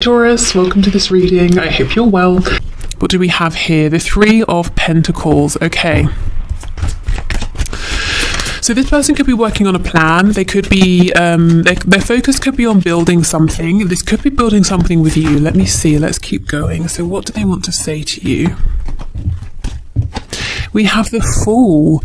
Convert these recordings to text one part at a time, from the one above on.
Taurus, welcome to this reading. I hope you're well. What do we have here? The Three of Pentacles. Okay. So this person could be working on a plan. They could be, their focus could be on building something. This could be building something with you. Let me see. Let's keep going. So what do they want to say to you? We have the Fool.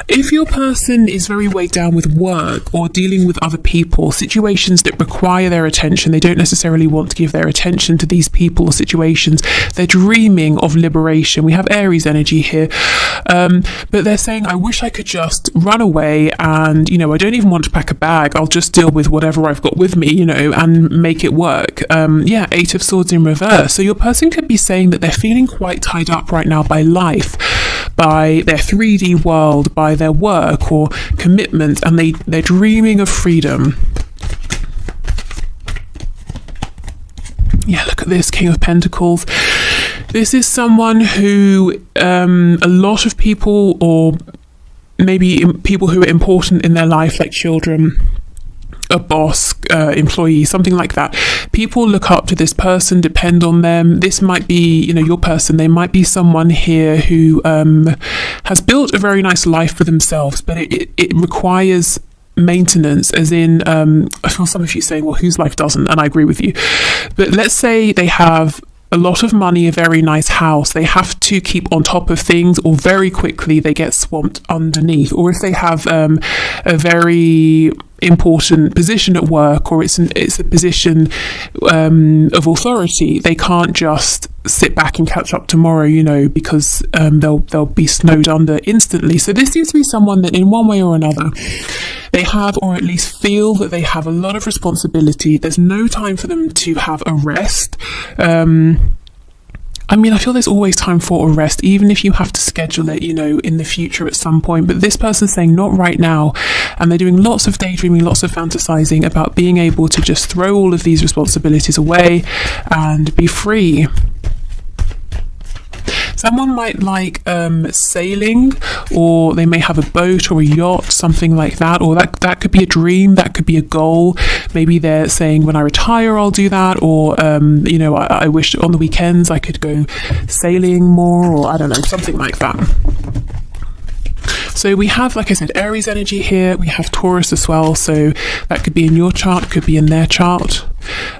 If your person is very weighed down with work or dealing with other people, situations that require their attention, they don't necessarily want to give their attention to these people or situations. They're dreaming of liberation. We have Aries energy here. But they're saying, I wish I could just run away and, I don't even want to pack a bag. I'll just deal with whatever I've got with me, and make it work. Eight of Swords in reverse. So your person could be saying that they're feeling quite tied up right now by life, by their 3D world, by their work or commitment, and they're dreaming of freedom. Yeah, look at this, King of Pentacles. This is someone who a lot of people, or maybe people who are important in their life, like children, a boss, employee, something like that. People look up to this person, depend on them. This might be, your person. They might be someone here who has built a very nice life for themselves, but it requires maintenance, as in, I feel some of you saying, well, whose life doesn't? And I agree with you. But let's say they have a lot of money, a very nice house. They have to keep on top of things, or very quickly they get swamped underneath. Or if they have a very important position at work, or it's a position of authority, they can't just sit back and catch up tomorrow, because they'll be snowed under instantly. So this seems to be someone that in one way or another they have, or at least feel that they have, a lot of responsibility. There's no time for them to have a rest. I feel there's always time for a rest, even if you have to schedule it, in the future at some point. But this person's saying not right now. And they're doing lots of daydreaming, lots of fantasizing about being able to just throw all of these responsibilities away and be free. Someone might like sailing, or they may have a boat or a yacht, something like that, or that could be a dream, that could be a goal. Maybe they're saying, when I retire, I'll do that, or I wish on the weekends I could go sailing more, or I don't know, something like that. So we have, like I said, Aries energy here. We have Taurus as well. So that could be in your chart, could be in their chart.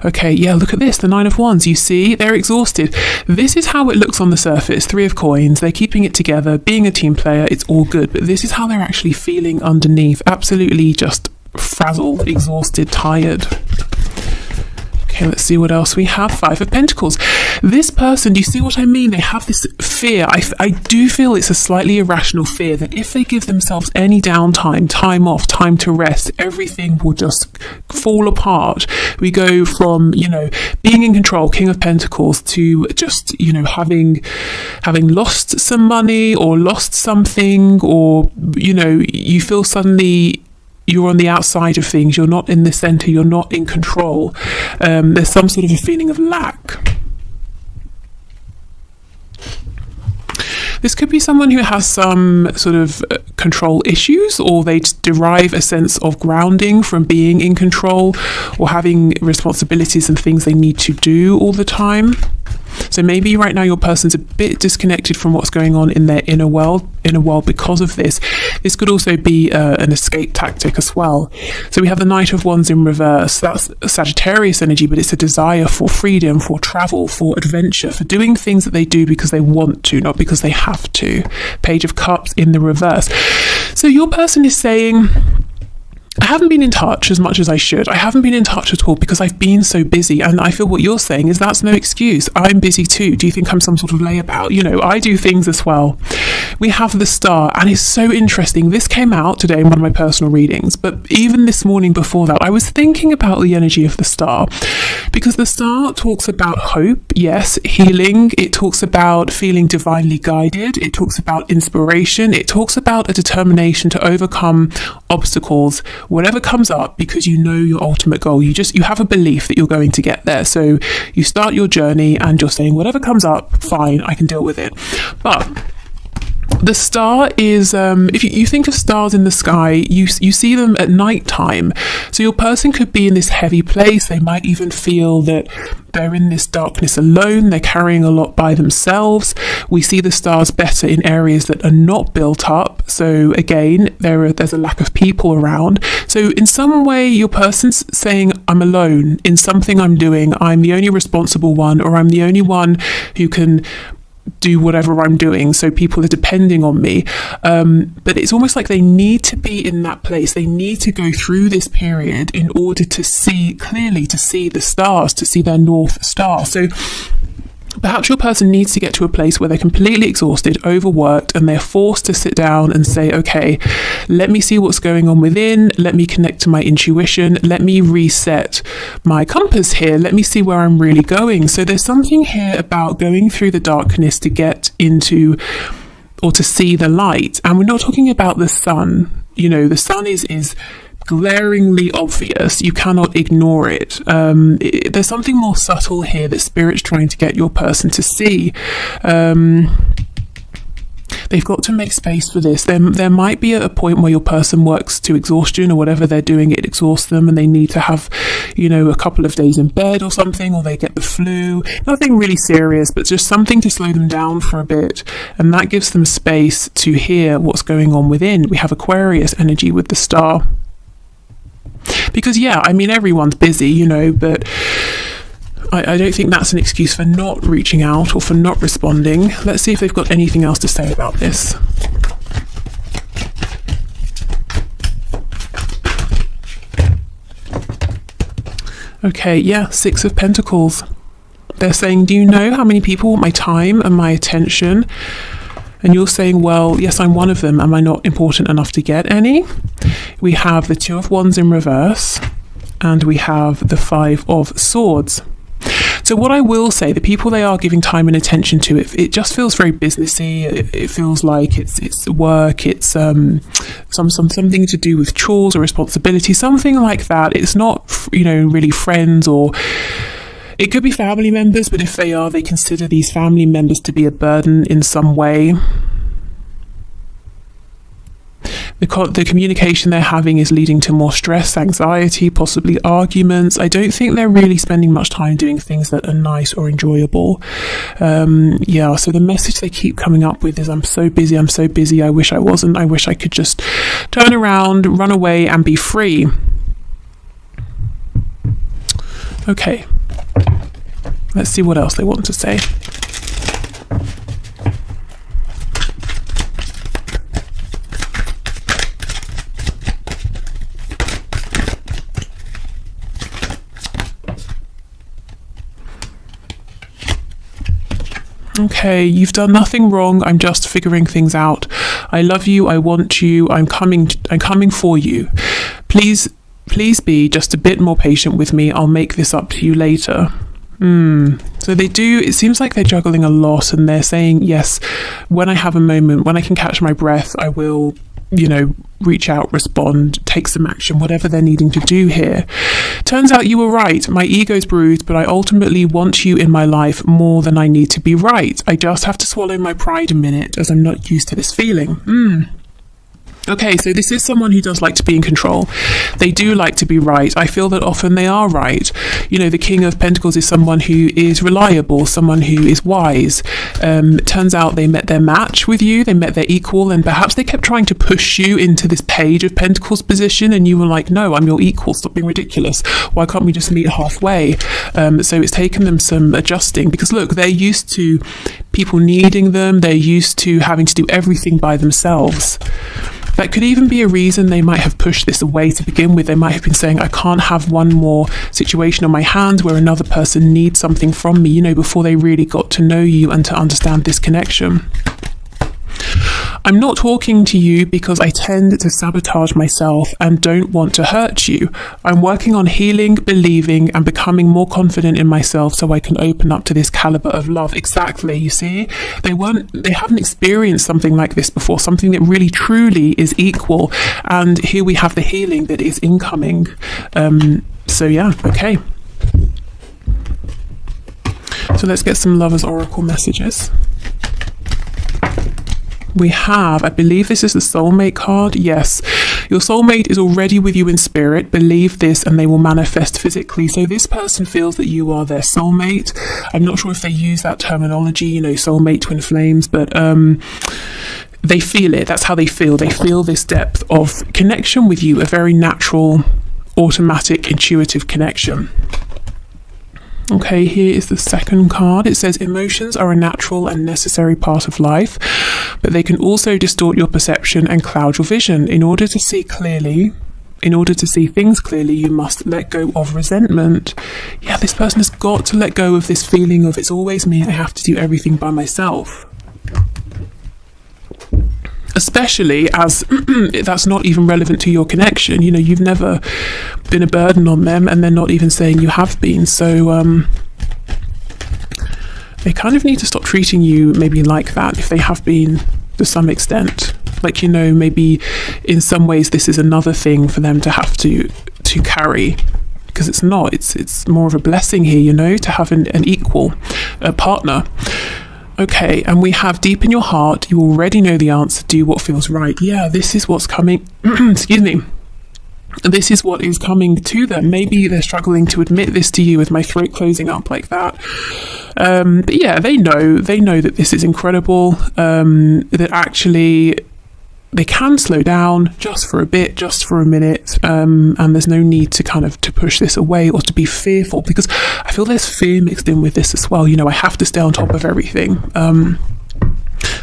Okay, yeah, look at this, the Nine of Wands. You see, they're exhausted. This is how it looks on the surface. Three of Coins. They're keeping it together, being a team player. It's all good. But this is how they're actually feeling underneath. Absolutely just frazzled, exhausted, tired. Okay, let's see what else we have. Five of Pentacles. This person, do you see what I mean? They have this fear. I do feel it's a slightly irrational fear that if they give themselves any downtime, time off, time to rest, everything will just fall apart. We go from, being in control, King of Pentacles, to just, having lost some money or lost something, or, you feel suddenly you're on the outside of things, you're not in the center, you're not in control. There's some sort of a feeling of lack. This could be someone who has some sort of control issues, or they derive a sense of grounding from being in control or having responsibilities and things they need to do all the time. So maybe right now your person's a bit disconnected from what's going on in their inner world because of this. This could also be an escape tactic as well. So we have the Knight of Wands in reverse. That's Sagittarius energy, but it's a desire for freedom, for travel, for adventure, for doing things that they do because they want to, not because they have to. Page of Cups in the reverse. So your person is saying, I haven't been in touch as much as I should. I haven't been in touch at all because I've been so busy. And I feel what you're saying is that's no excuse. I'm busy too. Do you think I'm some sort of layabout? I do things as well. We have the Star, and it's so interesting. This came out today in one of my personal readings, but even this morning before that, I was thinking about the energy of the Star, because the Star talks about hope, yes, healing. It talks about feeling divinely guided. It talks about inspiration. It talks about a determination to overcome obstacles, whatever comes up, because you know your ultimate goal. You have a belief that you're going to get there. So you start your journey and you're saying, whatever comes up, fine, I can deal with it. But The star is, if you think of stars in the sky, you see them at night time. So your person could be in this heavy place. They might even feel that they're in this darkness alone. They're carrying a lot by themselves. We see the stars better in areas that are not built up. So again, there's a lack of people around. So in some way, your person's saying, I'm alone in something I'm doing. I'm the only responsible one, or I'm the only one who can do whatever I'm doing, so people are depending on me, but it's almost like they need to be in that place. They need to go through this period in order to see clearly, to see the stars, to see their North Star. So perhaps your person needs to get to a place where they're completely exhausted, overworked, and they're forced to sit down and say, okay, let me see what's going on within. Let me connect to my intuition. Let me reset my compass here. Let me see where I'm really going. So there's something here about going through the darkness to get into, or to see the light. And we're not talking about the sun. You know, the sun is glaringly obvious. You cannot ignore it. There's something more subtle here that Spirit's trying to get your person to see. They've got to make space for this. There might be a point where your person works to exhaustion, or whatever they're doing, it exhausts them, and they need to have, you know, a couple of days in bed or something, or they get the flu. Nothing really serious, but just something to slow them down for a bit. And that gives them space to hear what's going on within. We have Aquarius energy with the star. Because, yeah, I mean, everyone's busy, you know, but I don't think that's an excuse for not reaching out or for not responding. Let's see if they've got anything else to say about this. Okay, yeah, Six of Pentacles. They're saying, do you know how many people want my time and my attention? And you're saying, well, yes, I'm one of them. Am I not important enough to get any? We have the Two of Wands in reverse, and we have the Five of Swords. So what I will say, the people they are giving time and attention to, it just feels very businessy. It feels like it's work. It's something to do with chores or responsibility, something like that. It's not, you know, really friends, or it could be family members, but if they are, they consider these family members to be a burden in some way. The communication they're having is leading to more stress, anxiety, possibly arguments. I don't think they're really spending much time doing things that are nice or enjoyable. Yeah, so the message they keep coming up with is, I'm so busy, I wish I wasn't, I wish I could just turn around, run away and be free. Okay, let's see what else they want to say. Okay, you've done nothing wrong. I'm just figuring things out. I love you. I want you. I'm coming for you. Please be just a bit more patient with me. I'll make this up to you later. So they do, it seems like they're juggling a lot, and they're saying, yes, when I have a moment, when I can catch my breath, I will, you know, reach out, respond, take some action, whatever they're needing to do here. Turns out you were right. My ego's bruised, but I ultimately want you in my life more than I need to be right. I just have to swallow my pride a minute, as I'm not used to this feeling. Okay, so this is someone who does like to be in control. They do like to be right. I feel that often they are right. You know, the King of Pentacles is someone who is reliable, someone who is wise. It turns out they met their match with you, they met their equal, and perhaps they kept trying to push you into this Page of Pentacles position, and you were like, no, I'm your equal, stop being ridiculous. Why can't we just meet halfway? So it's taken them some adjusting, because look, they're used to people needing them. They're used to having to do everything by themselves. That could even be a reason they might have pushed this away to begin with. They might have been saying, I can't have one more situation on my hands where another person needs something from me, you know, before they really got to know you and to understand this connection. I'm not talking to you because I tend to sabotage myself and don't want to hurt you. I'm working on healing, believing, and becoming more confident in myself so I can open up to this caliber of love. Exactly, you see? They haven't experienced something like this before, something that really truly is equal. And here we have the healing that is incoming. So yeah, okay. So let's get some Lovers Oracle messages. We have, I believe this is the soulmate card. Yes, your soulmate is already with you in spirit. Believe this and they will manifest physically. So this person feels that you are their soulmate. I'm not sure if they use that terminology, you know, soulmate, twin flames, but they feel it. That's how they feel. They feel this depth of connection with you, a very natural, automatic, intuitive connection. Okay, here is the second card. It says emotions are a natural and necessary part of life, but they can also distort your perception and cloud your vision. In order to see clearly, in order to see things clearly, you must let go of resentment. Yeah, this person has got to let go of this feeling of it's always me, I have to do everything by myself. Especially as that's not even relevant to your connection. You know, you've never been a burden on them and they're not even saying you have been. So they kind of need to stop treating you maybe like that if they have been to some extent. Like, you know, maybe in some ways this is another thing for them to have to carry, because it's not. It's more of a blessing here, you know, to have an equal partner. Okay, and we have deep in your heart, you already know the answer, do what feels right. Yeah, this is what's coming, excuse me, this is what is coming to them. Maybe they're struggling to admit this to you with my throat closing up like that. But yeah, they know that this is incredible, that actually they can slow down just for a bit, just for a minute, and there's no need to kind of to push this away or to be fearful, because I feel there's fear mixed in with this as well. You know, I have to stay on top of everything.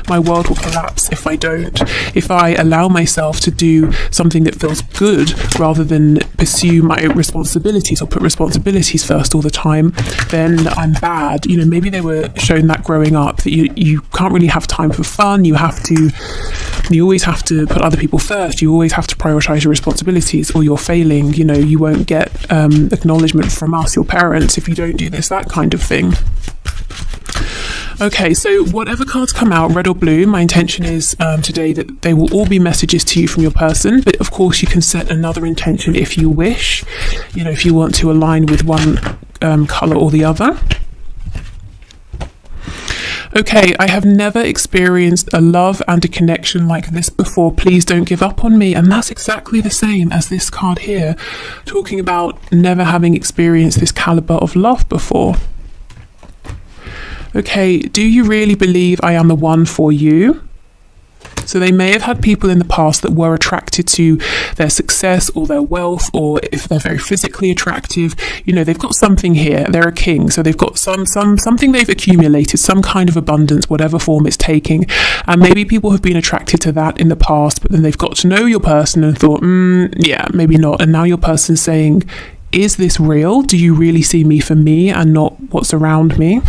My world will collapse if I don't. If I allow myself to do something that feels good rather than pursue my responsibilities or put responsibilities first all the time, then I'm bad. You know, maybe they were shown that growing up, that you can't really have time for fun. You always have to put other people first. You always have to prioritize your responsibilities or you're failing. You know, you won't get acknowledgement from us, your parents, if you don't do this, that kind of thing. Okay, so whatever cards come out, red or blue, my intention is today that they will all be messages to you from your person, but of course you can set another intention if you wish, you know, if you want to align with one colour or the other. Okay, I have never experienced a love and a connection like this before. Please don't give up on me. And that's exactly the same as this card here, talking about never having experienced this calibre of love before. Okay, do you really believe I am the one for you? So they may have had people in the past that were attracted to their success or their wealth, or if they're very physically attractive, you know, they've got something here. They're a king, so they've got something they've accumulated, some kind of abundance, whatever form it's taking. And maybe people have been attracted to that in the past, but then they've got to know your person and thought, yeah, maybe not. And now your person's saying, is this real? Do you really see me for me and not what's around me?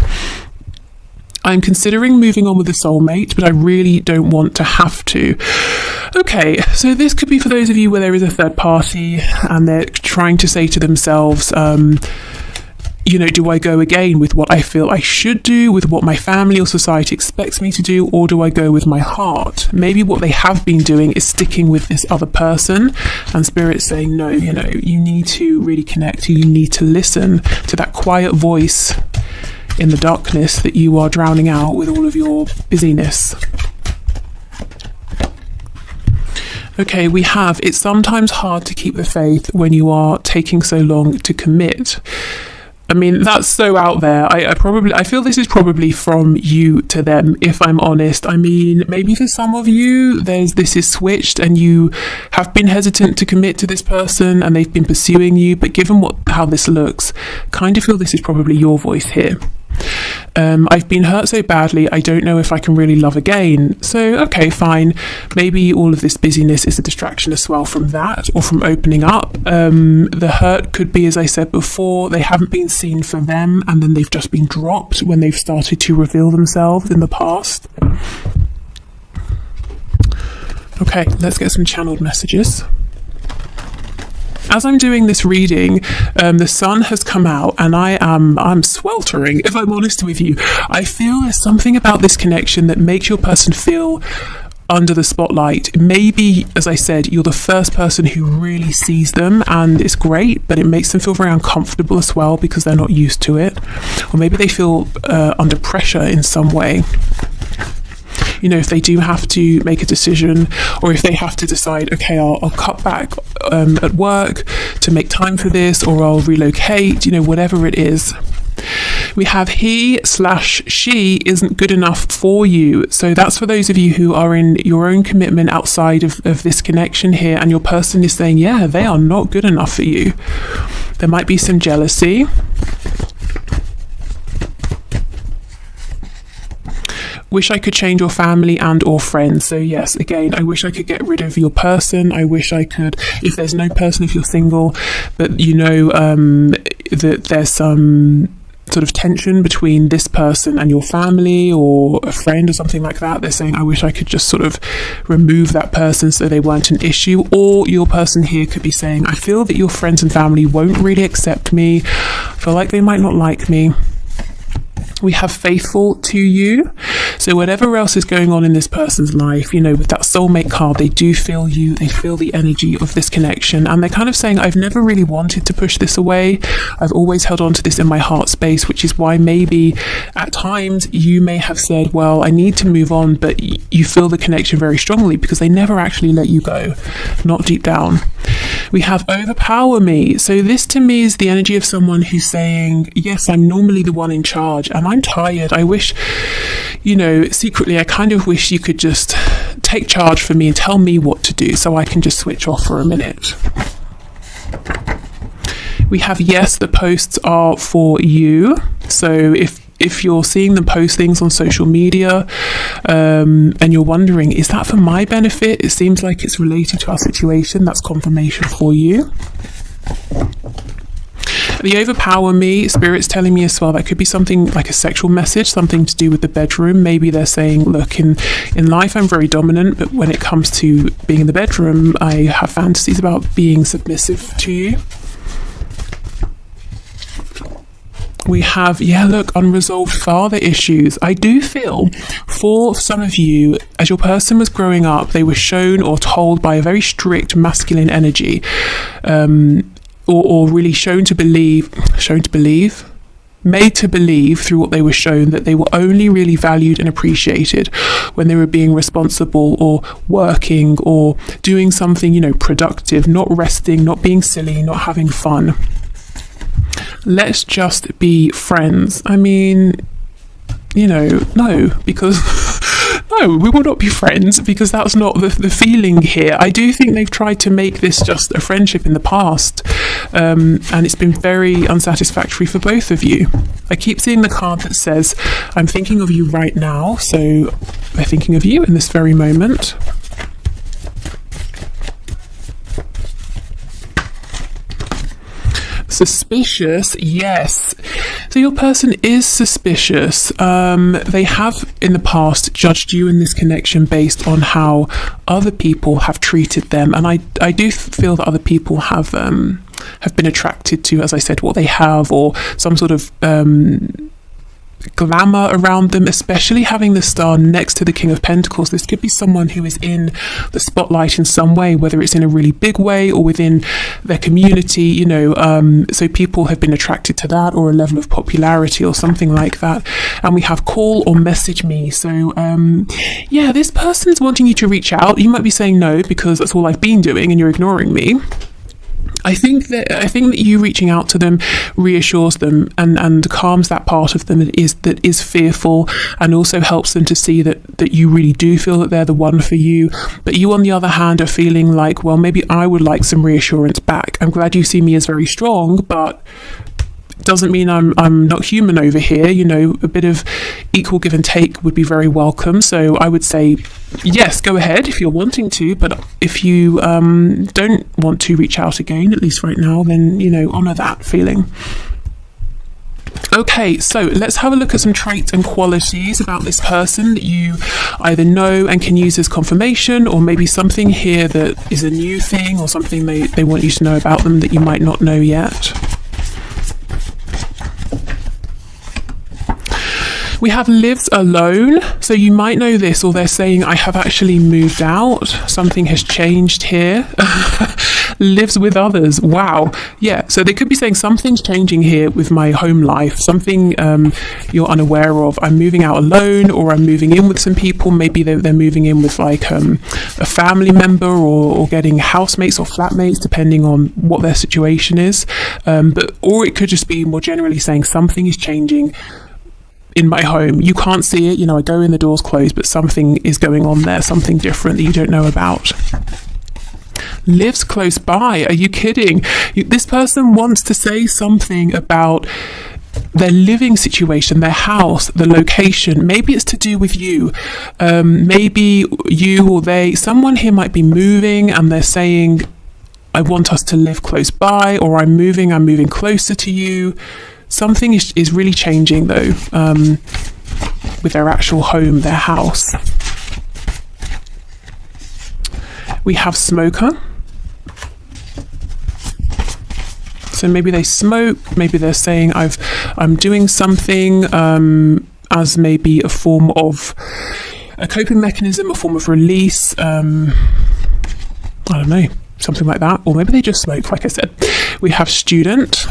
I'm considering moving on with a soulmate, but I really don't want to have to. Okay, so this could be for those of you where there is a third party and they're trying to say to themselves, you know, do I go again with what I feel I should do, with what my family or society expects me to do, or do I go with my heart? Maybe what they have been doing is sticking with this other person, and Spirit's saying, no, you know, you need to really connect, you need to listen to that quiet voice in the darkness that you are drowning out with all of your busyness. Okay, we have, it's sometimes hard to keep the faith when you are taking so long to commit. I mean, that's so out there. I feel this is probably from you to them, if I'm honest. I mean, maybe for some of you, this is switched and you have been hesitant to commit to this person and they've been pursuing you. But given how this looks, kind of feel this is probably your voice here. I've been hurt so badly, I don't know if I can really love again. So, okay, fine. Maybe all of this busyness is a distraction as well from that, or from opening up. The hurt could be, as I said before, they haven't been seen for them, and then they've just been dropped when they've started to reveal themselves in the past. Okay, let's get some channeled messages. As I'm doing this reading, the sun has come out and I'm sweltering, if I'm honest with you. I feel there's something about this connection that makes your person feel under the spotlight. Maybe, as I said, you're the first person who really sees them and it's great, but it makes them feel very uncomfortable as well because they're not used to it. Or maybe they feel under pressure in some way. you know, if they do have to make a decision, or if they have to decide, okay, I'll cut back at work to make time for this, or I'll relocate, you know, whatever it is. We have he/she isn't good enough for you. So that's for those of you who are in your own commitment outside of this connection here, and your person is saying, yeah, they are not good enough for you. There might be some jealousy. Wish I could change your family and or friends. So yes, again, I wish I could get rid of your person. I wish I could, if there's no person, if you're single, but you know that there's some sort of tension between this person and your family or a friend or something like that. They're saying, I wish I could just sort of remove that person so they weren't an issue. Or your person here could be saying, I feel that your friends and family won't really accept me. I feel like they might not like me. We have faithful to you. So whatever else is going on in this person's life, you know, with that soulmate card, they do feel you, they feel the energy of this connection, and they're kind of saying, I've never really wanted to push this away. I've always held on to this in my heart space, which is why maybe at times you may have said, well, I need to move on, but you feel the connection very strongly because they never actually let you go, not deep down. We have overpower me. So this to me is the energy of someone who's saying, yes, I'm normally the one in charge and I'm tired. I wish, you know, secretly, I kind of wish you could just take charge for me and tell me what to do so I can just switch off for a minute. We have yes, the posts are for you. So if you're seeing them post things on social media and you're wondering, is that for my benefit? It seems like it's related to our situation. That's confirmation for you. The overpower me, Spirit's telling me as well, that could be something like a sexual message, something to do with the bedroom. Maybe they're saying, look, in life I'm very dominant, but when it comes to being in the bedroom, I have fantasies about being submissive to you. We have, yeah, look, unresolved father issues. I do feel for some of you, as your person was growing up, they were shown or told by a very strict masculine energy, or really made to believe through what they were shown that they were only really valued and appreciated when they were being responsible or working or doing something, you know, productive, not resting, not being silly, not having fun. Let's just be friends. I mean, you know, no, because no, we will not be friends because that's not the feeling here. I do think they've tried to make this just a friendship in the past, and it's been very unsatisfactory for both of you. I keep seeing the card that says, I'm thinking of you right now. So they're thinking of you in this very moment. Suspicious, yes. So your person is suspicious. They have in the past judged you in this connection based on how other people have treated them, and I do feel that other people have been attracted to, as I said, what they have, or some sort of glamour around them, especially having the star next to the King of Pentacles. This could be someone who is in the spotlight in some way, whether it's in a really big way or within their community, you know, so people have been attracted to that, or a level of popularity or something like that. And we have call or message me. So yeah, this person's wanting you to reach out. You might be saying no because that's all I've been doing and you're ignoring me. I think that you reaching out to them reassures them and calms that part of them that is fearful, and also helps them to see that you really do feel that they're the one for you. But you, on the other hand, are feeling like, well, maybe I would like some reassurance back. I'm glad you see me as very strong, but doesn't mean I'm not human over here. You know, a bit of equal give and take would be very welcome. So I would say, yes, go ahead if you're wanting to, but if you don't want to reach out again, at least right now, then, you know, honor that feeling. Okay, so let's have a look at some traits and qualities about this person that you either know and can use as confirmation, or maybe something here that is a new thing or something they want you to know about them that you might not know yet. We have lives alone. So you might know this, or they're saying, I have actually moved out. Something has changed here. Lives with others. Wow. Yeah. So they could be saying something's changing here with my home life, something you're unaware of. I'm moving out alone, or I'm moving in with some people. Maybe they're moving in with like a family member, or getting housemates or flatmates, depending on what their situation is. Or it could just be more generally saying something is changing in my home. You can't see it, I go in, the door's closed, but something is going on there, something different that you don't know about. Lives close by. Are you kidding? This person wants to say something about their living situation, their house, the location. Maybe it's to do with you. Maybe you or someone here might be moving, and they're saying, I want us to live close by, or I'm moving closer to you. Something is really changing though, with their actual home, their house. We have smoker. So maybe they smoke, maybe they're saying I'm doing something as maybe a form of a coping mechanism, a form of release. I don't know, something like that. Or maybe they just smoke, like I said. We have student.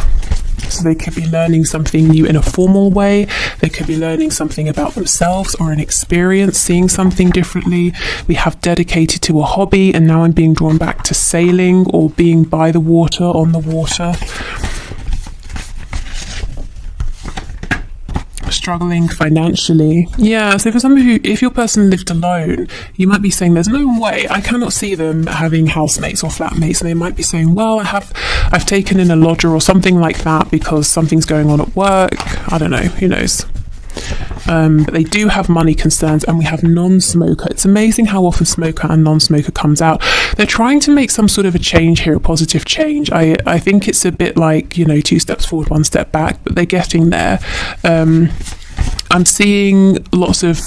So they could be learning something new in a formal way. They could be learning something about themselves or an experience, seeing something differently. We have dedicated to a hobby, and now I'm being drawn back to sailing or being by the water, on the water. Struggling financially. Yeah, so for some of you, if your person lived alone, you might be saying there's no way, I cannot see them having housemates or flatmates, and they might be saying, well, I've taken in a lodger or something like that because something's going on at work. I don't know, who knows. But they do have money concerns, and we have non-smoker. It's amazing how often smoker and non-smoker comes out. They're trying to make some sort of a change here, a positive change. I think it's a bit like, 2 steps forward, 1 step back, but they're getting there. I'm seeing lots of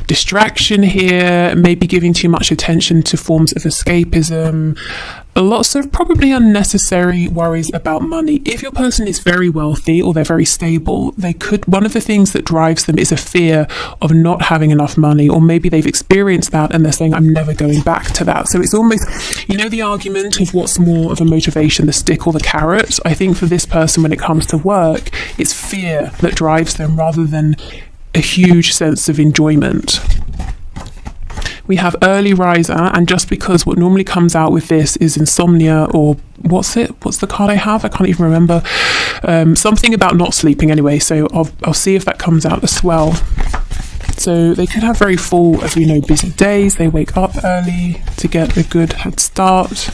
distraction here, maybe giving too much attention to forms of escapism, lots of probably unnecessary worries about money. If your person is very wealthy or they're very stable, one of the things that drives them is a fear of not having enough money, or maybe they've experienced that and they're saying, I'm never going back to that. So it's almost, the argument of what's more of a motivation, the stick or the carrot. I think for this person, when it comes to work, it's fear that drives them rather than a huge sense of enjoyment. We have early riser, and just because what normally comes out with this is insomnia, or what's the card I have? I can't even remember. Something about not sleeping anyway, so I'll see if that comes out as well. So they could have very full, as we know, busy days. They wake up early to get a good head start.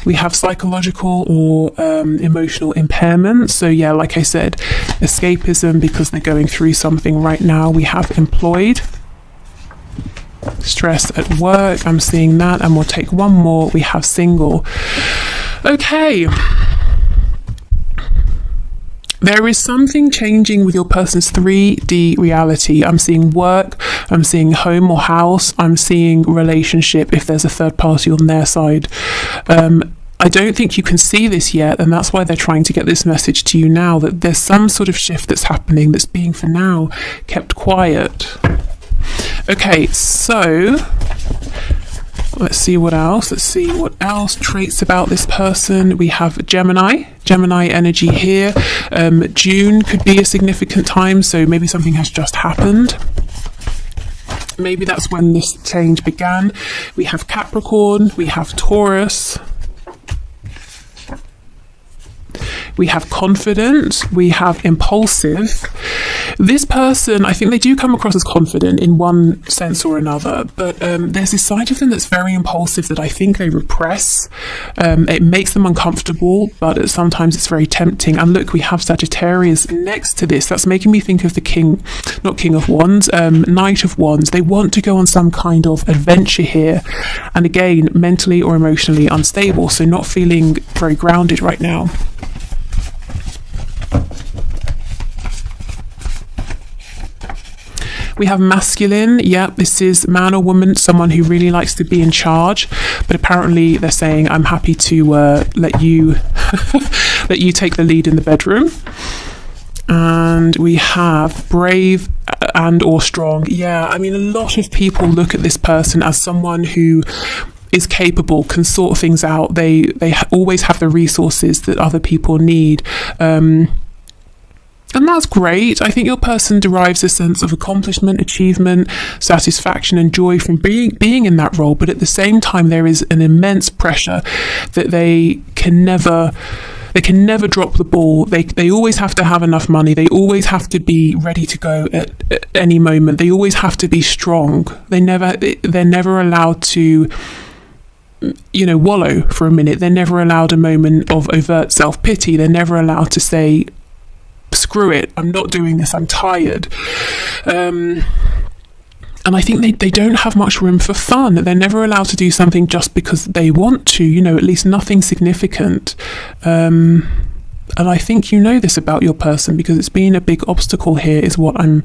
We have psychological or emotional impairment. So yeah, like I said, escapism because they're going through something right now. We have employed. Stress at work, I'm seeing that, and we'll take one more. We have single. Okay. There is something changing with your person's 3D reality. I'm seeing work, I'm seeing home or house, I'm seeing relationship if there's a third party on their side. I don't think you can see this yet, and that's why they're trying to get this message to you now, that there's some sort of shift that's happening that's being, for now, kept quiet. Okay, so let's see what else. Traits about this person. We have Gemini energy here. June could be a significant time, so maybe something has just happened. Maybe that's when this change began. We have Capricorn, we have Taurus. We have confident, we have impulsive. This person, I think they do come across as confident in one sense or another, but there's this side of them that's very impulsive that I think they repress. It makes them uncomfortable, but sometimes it's very tempting. And look, we have Sagittarius next to this. That's making me think of the King of Wands, Knight of Wands. They want to go on some kind of adventure here. And again, mentally or emotionally unstable, so not feeling very grounded right now. We have masculine. Yeah, this is man or woman, someone who really likes to be in charge, but apparently they're saying, I'm happy to let you let you take the lead in the bedroom. And we have brave and or strong. Yeah, I mean, a lot of people look at this person as someone who is capable, can sort things out. They always have the resources that other people need. And that's great. I think your person derives a sense of accomplishment, achievement, satisfaction, and joy from being in that role. But at the same time, there is an immense pressure that they can never drop the ball. They always have to have enough money. They always have to be ready to go at any moment. They always have to be strong. They're never allowed to, wallow for a minute. They're never allowed a moment of overt self-pity. They're never allowed to say, screw it, I'm not doing this, I'm tired. And I think they don't have much room for fun. They're never allowed to do something just because they want to, at least nothing significant. And I think this about your person, because it's been a big obstacle here, is what I'm